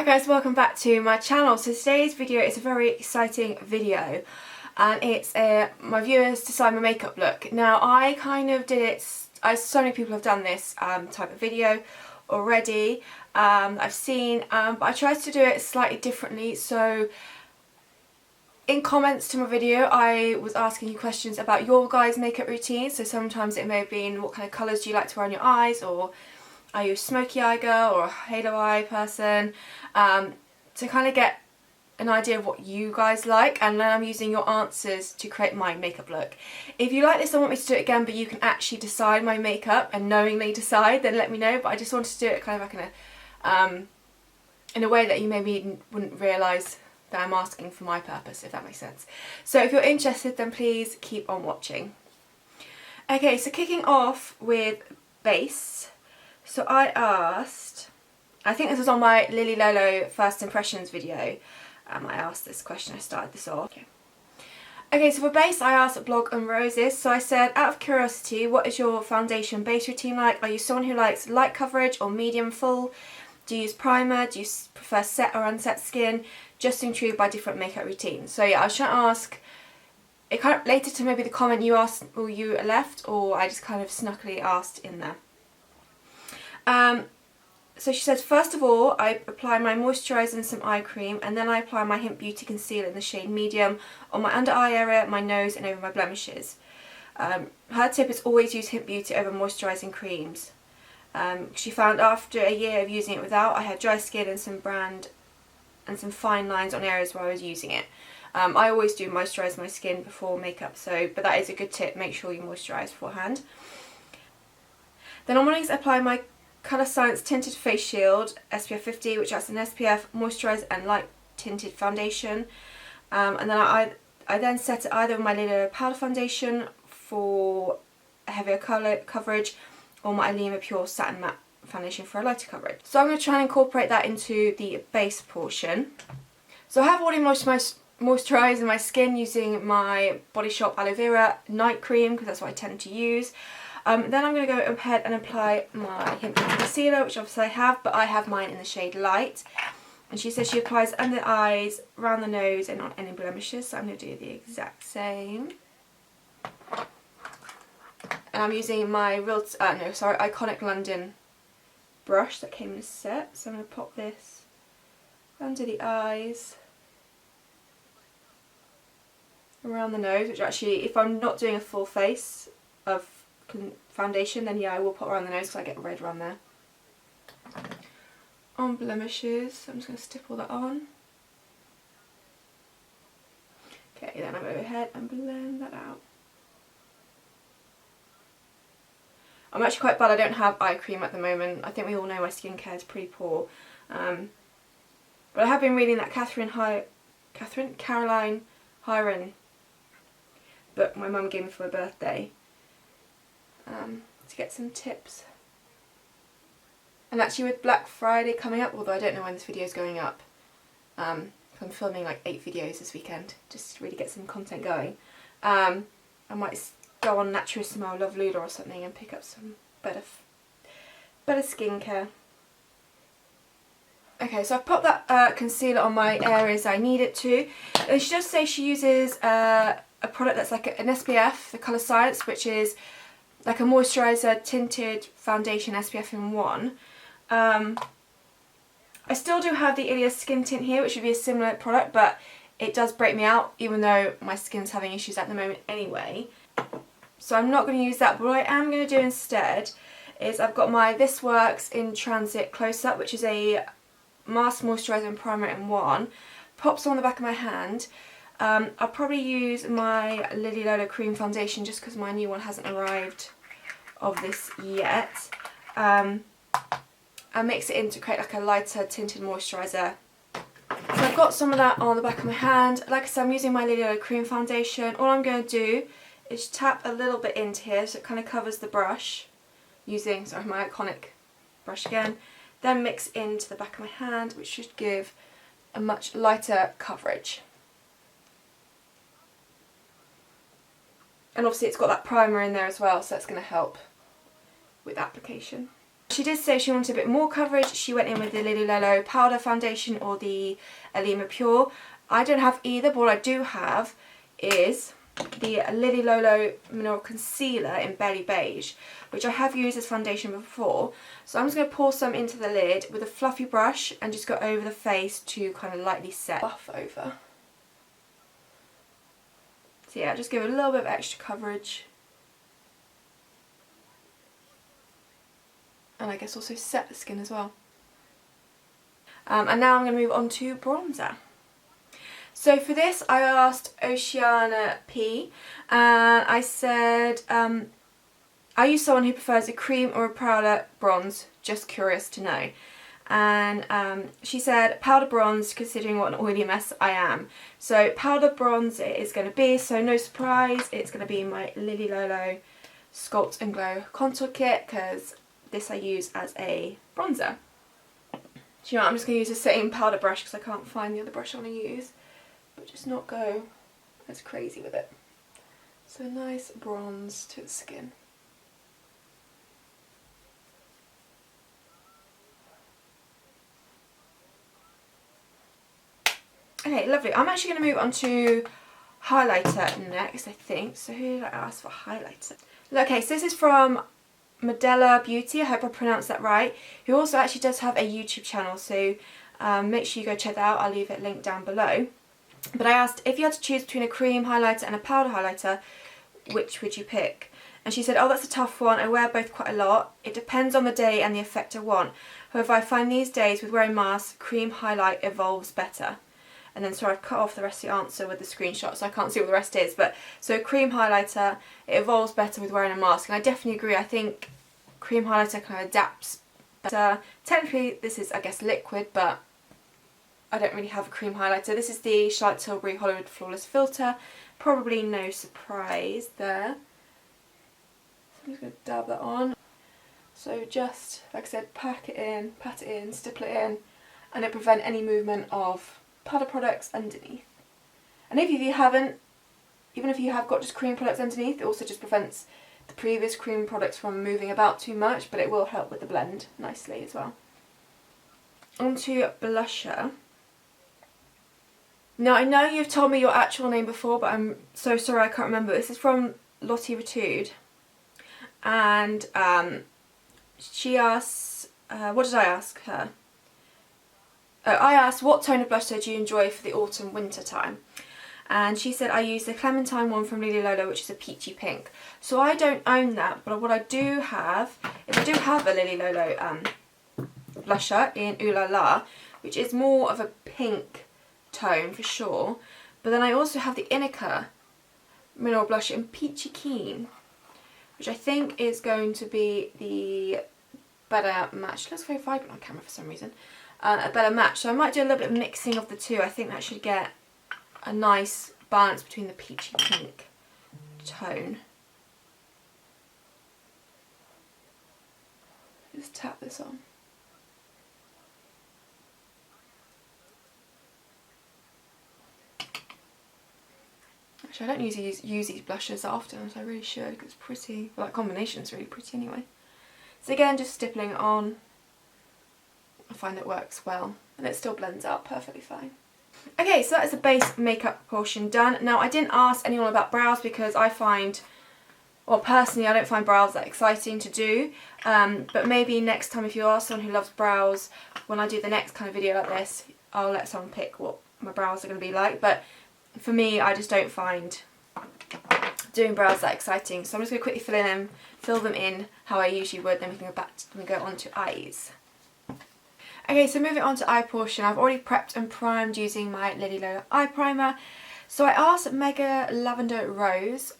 Hi guys, welcome back to my channel. So today's video is a very exciting video and it's my viewers decide my makeup look. Now I kind of did it, so many people have done this type of video already, I've seen, but I tried to do it slightly differently. So in comments to my video I was asking you questions about your guys' makeup routines. So sometimes it may have been, what kind of colours do you like to wear on your eyes, or are you a smoky eye girl or a halo eye person, to kind of get an idea of what you guys like, and then I'm using your answers to create my makeup look. If you like this and want me to do it again but you can actually decide my makeup and knowingly decide, then let me know. But I just wanted to do it kind of like in a way that you maybe wouldn't realise that I'm asking for my purpose, if that makes sense. So if you're interested then please keep on watching. Okay, so kicking off with base. So I asked, I think this was on my Lily Lolo first impressions video, I asked this question, I started this off. Okay, so for base I asked Blog and Roses. So I said, out of curiosity, what is your foundation base routine like? Are you someone who likes light coverage or medium full? Do you use primer? Do you prefer set or unset skin? Just intrigued by different makeup routines. So yeah, I was trying to ask, it kind of related to maybe the comment you asked or you left, or I just kind of snuckily asked in there. So she says, first of all, I apply my moisturiser and some eye cream, and then I apply my Hint Beauty concealer in the shade medium on my under eye area, my nose and over my blemishes. Her tip is always use Hint Beauty over moisturising creams. She found after a year of using it without, I had dry skin and some fine lines on areas where I was using it. I always do moisturise my skin before makeup, but that is a good tip, make sure you moisturise beforehand. Then on mornings I apply my Colour Science Tinted Face Shield SPF 50, which has an SPF, moisturiser and light tinted foundation. And then I then set it either with my Lily Powder Foundation for a heavier colour coverage, or my Alima Pure Satin Matte Foundation for a lighter coverage. So I'm going to try and incorporate that into the base portion. So I have already moisturised my skin using my Body Shop Aloe Vera Night Cream, because that's what I tend to use. Then I'm going to go ahead and apply my Hint Beauty concealer, which obviously I have, but I have mine in the shade Light. And she says she applies under the eyes, around the nose and on any blemishes, so I'm going to do the exact same. And I'm using my Iconic London brush that came in a set, so I'm going to pop this under the eyes, around the nose, which actually, if I'm not doing a full face of foundation, then yeah, I will put around the nose because I get red around there. On blemishes, I'm just going to stipple that on. Okay, then I'm going to go ahead and blend that out. I'm actually quite bad I don't have eye cream at the moment. I think we all know my skincare is pretty poor. But I have been reading that Caroline Hyren book my mum gave me for my birthday, to get some tips. And actually with Black Friday coming up, although I don't know when this video is going up, I'm filming like 8 videos this weekend just to really get some content going. I might go on Naturissimo Love Luda or something and pick up some better skincare. Okay, so I've popped that concealer on my areas I need it to. And she does say she uses a product that's like an SPF, the Colour Science, which is like a moisturiser, tinted foundation, SPF in one. I still do have the Ilia Skin Tint here, which would be a similar product, but it does break me out, even though my skin's having issues at the moment anyway. So I'm not going to use that, but what I am going to do instead is I've got my This Works in Transit Close Up, which is a mask, moisturiser and primer in one. Pops on the back of my hand. I'll probably use my Lily Lolo Cream Foundation just because my new one hasn't arrived of this yet. And mix it in to create like a lighter tinted moisturiser. So I've got some of that on the back of my hand. Like I said, I'm using my Lily Lolo Cream Foundation. All I'm going to do is tap a little bit into here so it kind of covers the brush, using my Iconic brush again. Then mix into the back of my hand, which should give a much lighter coverage. And obviously it's got that primer in there as well, so that's going to help with application. She did say she wanted a bit more coverage. She went in with the Lily Lolo Powder Foundation or the Alima Pure. I don't have either, but what I do have is the Lily Lolo Mineral Concealer in Berry Beige, which I have used as foundation before. So I'm just going to pour some into the lid with a fluffy brush and just go over the face to kind of lightly set, buff over. So yeah, just give it a little bit of extra coverage. And I guess also set the skin as well. And now I'm going to move on to bronzer. So for this I asked Oceana P, and I said, are you someone who prefers a cream or a powder bronze? Just curious to know. And she said powder bronze, considering what an oily mess I am. So powder bronze it is going to be, so no surprise, it's going to be my Lily Lolo Sculpt and Glow Contour Kit, because this I use as a bronzer. Do you know what, I'm just going to use the same powder brush because I can't find the other brush I want to use. But just not go as crazy with it. So nice bronze to the skin. Okay, lovely. I'm actually going to move on to highlighter next, I think. So who did I ask for highlighter? Okay, so this is from Medela Beauty, I hope I pronounced that right, who also actually does have a YouTube channel, so make sure you go check that out. I'll leave it linked down below. But I asked, if you had to choose between a cream highlighter and a powder highlighter, which would you pick? And she said, oh, that's a tough one. I wear both quite a lot. It depends on the day and the effect I want. However, I find these days with wearing masks, cream highlight evolves better. And then, sorry, I've cut off the rest of the answer with the screenshot, so I can't see what the rest is. But so cream highlighter, it evolves better with wearing a mask. And I definitely agree. I think cream highlighter kind of adapts better. Technically, this is, I guess, liquid, but I don't really have a cream highlighter. This is the Charlotte Tilbury Hollywood Flawless Filter. Probably no surprise there. So I'm just going to dab that on. So just, like I said, pack it in, pat it in, stipple it in, and it prevent any movement of powder products underneath. And if you haven't, even if you have got just cream products underneath, it also just prevents the previous cream products from moving about too much, but it will help with the blend nicely as well. Onto blusher. Now I know you've told me your actual name before, but I'm so sorry I can't remember. This is from Lottie Ratude, and she asks, what did I ask her? I asked, what tone of blusher do you enjoy for the autumn winter time? And she said, I use the Clementine one from Lily Lolo, which is a peachy pink. So I don't own that, but what I do have is I do have a Lily Lolo blusher in Ooh La La, which is more of a pink tone for sure. But then I also have the Inica mineral blusher in Peachy Keen, which I think is going to be the better match. It looks very vibrant on camera for some reason. A better match. So I might do a little bit of mixing of the two. I think that should get a nice balance between the peachy pink tone. Just tap this on. Actually, I don't use these blushes that often, so I really should, because it's pretty. Well, that combination's really pretty anyway. So again, just stippling it on. I find it works well, and it still blends out perfectly fine. Okay, so that is the base makeup portion done. Now, I didn't ask anyone about brows because I find, well, personally, I don't find brows that exciting to do. But maybe next time, if you are someone who loves brows, when I do the next kind of video like this, I'll let someone pick what my brows are going to be like. But for me, I just don't find doing brows that exciting. So I'm just going to quickly fill them in how I usually would. Then we can go on to eyes. Okay, so moving on to eye portion, I've already prepped and primed using my Lily Lolo eye primer. So I asked Mega Lavender Rose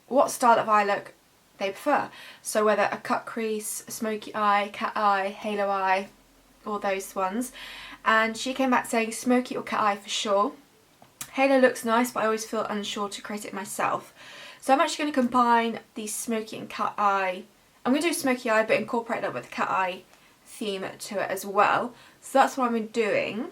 what style of eye look they prefer. So whether a cut crease, a smoky eye, cat eye, halo eye, all those ones. And she came back saying smoky or cat eye for sure. Halo looks nice, but I always feel unsure to create it myself. So I'm actually going to combine the smoky and cat eye. I'm going to do smoky eye, but incorporate that with the cat eye theme to it as well. So that's what I've been doing.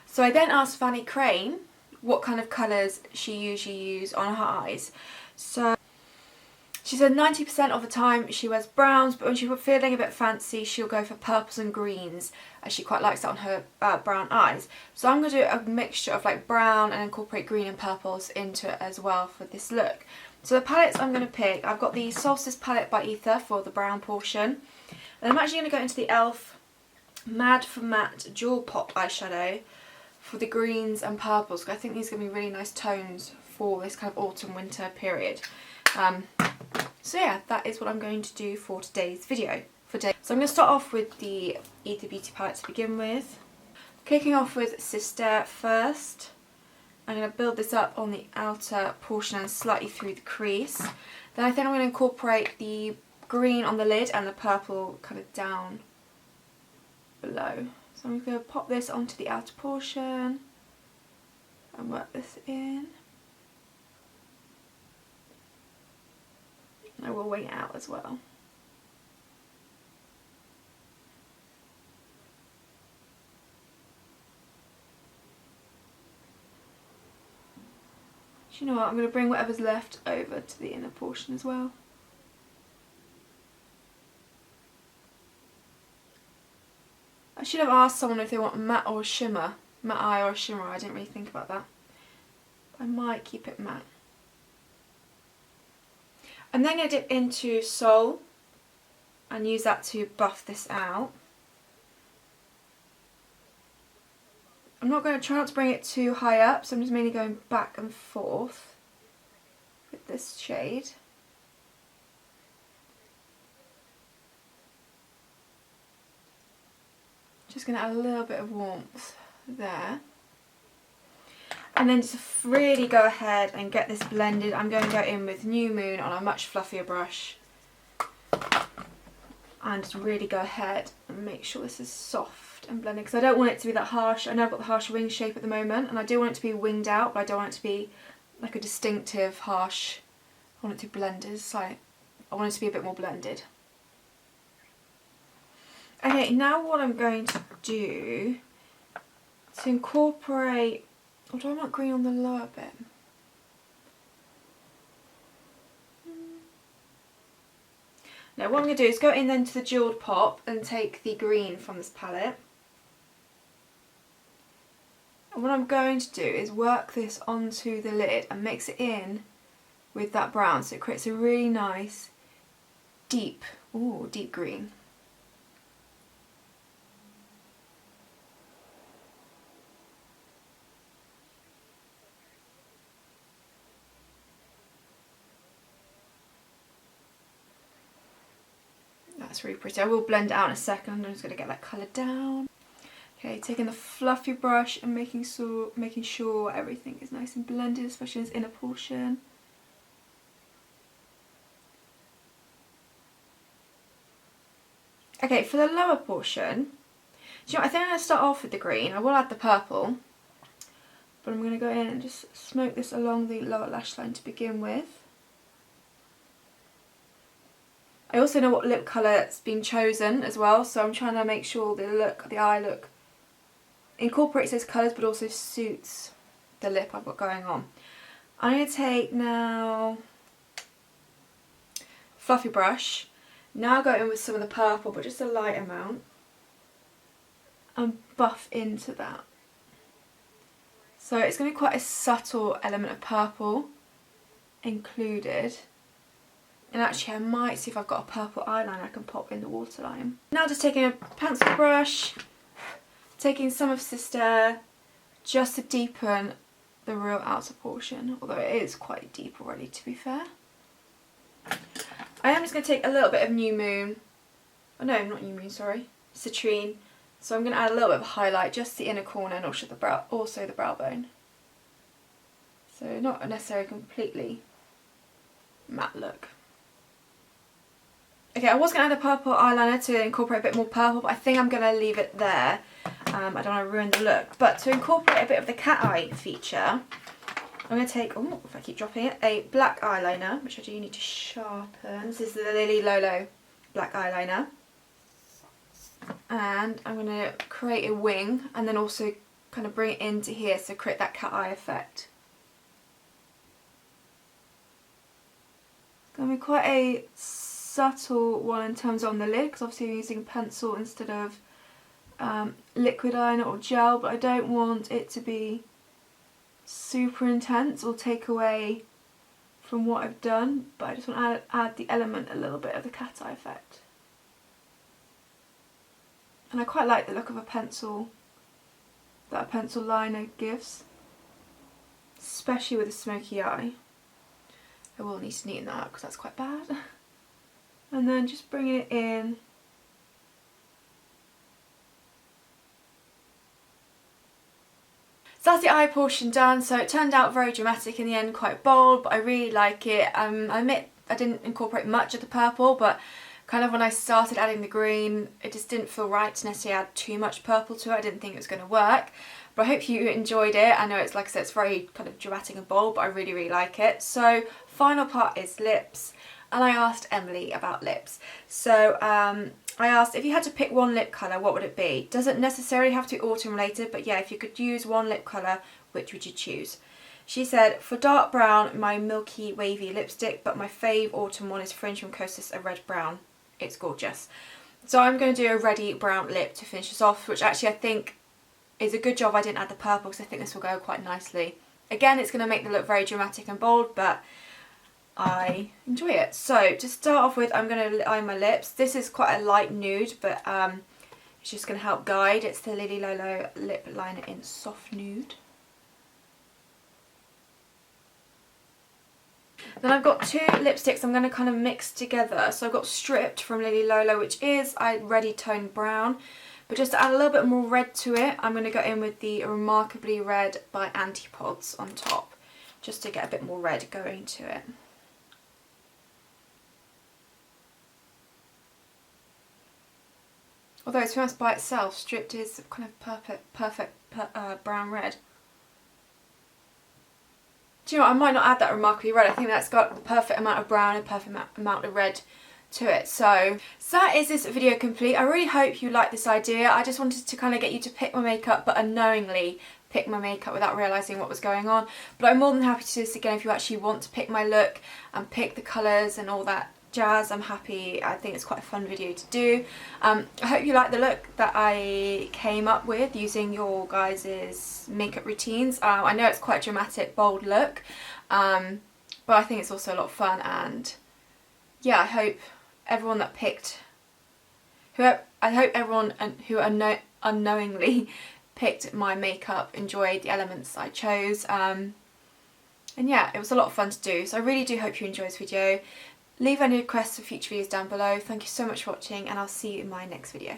So I then asked Fanny Crane what kind of colours she usually uses on her eyes. So She said 90% of the time she wears browns, but when she's feeling a bit fancy, she'll go for purples and greens, as she quite likes that on her brown eyes. So I'm going to do a mixture of like brown and incorporate green and purples into it as well for this look. So the palettes I'm going to pick, I've got the Solstice palette by Ether for the brown portion. And I'm actually going to go into the e.l.f. Mad for Matte Jewel Pop eyeshadow for the greens and purples. I think these are going to be really nice tones for this kind of autumn winter period. So yeah, that is what I'm going to do for today's video. So I'm going to start off with the Ether Beauty palette to begin with. Kicking off with Sister first. I'm going to build this up on the outer portion and slightly through the crease. Then I think I'm going to incorporate the green on the lid and the purple kind of down below. So I'm going to pop this onto the outer portion and work this in. I will wing it out as well. Do you know what? I'm going to bring whatever's left over to the inner portion as well. I should have asked someone if they want matte or shimmer. Matte eye or shimmer. I didn't really think about that. I might keep it matte. I'm then going to dip into Soul and use that to buff this out. I'm not going to try not to bring it too high up, so I'm just mainly going back and forth with this shade. Just going to add a little bit of warmth there. And then just really go ahead and get this blended. I'm going to go in with New Moon on a much fluffier brush. And just really go ahead and make sure this is soft and blended. Because I don't want it to be that harsh. I know I've got the harsh wing shape at the moment. And I do want it to be winged out, but I don't want it to be like a distinctive harsh. I want it to be blended. It's like, I want it to be a bit more blended. Okay, now what I'm going to do to incorporate... Or do I want green on the lower bit? Now what I'm going to do is go in then to the Jeweled Pop and take the green from this palette. And what I'm going to do is work this onto the lid and mix it in with that brown, so it creates a really nice deep green. That's really pretty. I will blend it out in a second. I'm just going to get that colour down. Okay, taking the fluffy brush and making sure everything is nice and blended, especially in this inner portion. Okay, for the lower portion, do you know what, I think I'm going to start off with the green. I will add the purple, but I'm going to go in and just smoke this along the lower lash line to begin with. I also know what lip colour's been chosen as well, so I'm trying to make sure the eye look incorporates those colours but also suits the lip I've got going on. I'm going to take now fluffy brush, now go in with some of the purple but just a light amount and buff into that. So it's going to be quite a subtle element of purple included. And actually I might see if I've got a purple eyeliner I can pop in the waterline. Now just taking a pencil brush, taking some of Sister just to deepen the real outer portion, although it is quite deep already to be fair. I am just going to take a little bit of New Moon, oh no, not New Moon, sorry, Citrine. So I'm going to add a little bit of highlight, just the inner corner and also the brow bone. So not necessarily completely matte look. Okay, I was going to add a purple eyeliner to incorporate a bit more purple, but I think I'm going to leave it there. I don't want to ruin the look. But to incorporate a bit of the cat eye feature, I'm going to take, oh, if I keep dropping it, a black eyeliner, which I do need to sharpen. This is the Lily Lolo black eyeliner. And I'm going to create a wing and then also kind of bring it into here to create that cat eye effect. going to be quite a subtle one in terms of on the lid, because obviously I'm using pencil instead of liquid eyeliner or gel, but I don't want it to be super intense or take away from what I've done, but I just want to add the element a little bit of the cat eye effect. And I quite like the look of a pencil that a pencil liner gives, especially with a smoky eye. I will need to neaten that up because that's quite bad. And then just bringing it in. So that's the eye portion done. So it turned out very dramatic in the end, quite bold, but I really like it. I admit I didn't incorporate much of the purple, but kind of when I started adding the green, it just didn't feel right to necessarily add too much purple to it. I didn't think it was going to work, but I hope you enjoyed it. I know it's, like I said, it's very kind of dramatic and bold, but I really, really like it. So final part is lips, and I asked Emily about lips. So I asked, if you had to pick one lip colour, what would it be? Doesn't necessarily have to be autumn related, but yeah, if you could use one lip colour, which would you choose? She said, for dark brown, my milky wavy lipstick, but my fave autumn one is Fringe from Kosas, a red brown. It's gorgeous. So I'm going to do a reddy brown lip to finish this off, which actually I think is a good job I didn't add the purple, because I think this will go quite nicely. Again, it's going to make the look very dramatic and bold, but I enjoy it. So to start off with, I'm going to line my lips. This is quite a light nude, but it's just going to help guide. It's the Lily Lolo lip liner in soft nude. Then I've got two lipsticks I'm going to kind of mix together. So I've got Stripped from Lily Lolo, which is a reddy toned brown. But just to add a little bit more red to it, I'm going to go in with the Remarkably Red by Antipods on top, just to get a bit more red going to it. Although to be honest, by itself, Stripped is kind of perfect brown red. Do you know what, I might not add that Remarkably Red. I think that's got the perfect amount of brown and perfect amount of red to it. So that is this video complete. I really hope you like this idea. I just wanted to kind of get you to pick my makeup, but unknowingly pick my makeup without realising what was going on. But I'm more than happy to do this again if you actually want to pick my look and pick the colours and all that jazz. I'm happy. I think it's quite a fun video to do. I hope you like the look that I came up with using your guys' makeup routines. I know it's quite a dramatic, bold look, but I think it's also a lot of fun, and yeah, I hope everyone that picked, everyone who unknowingly picked my makeup enjoyed the elements I chose. And yeah, it was a lot of fun to do, so I really do hope you enjoyed this video. Leave any requests for future videos down below. Thank you so much for watching, and I'll see you in my next video.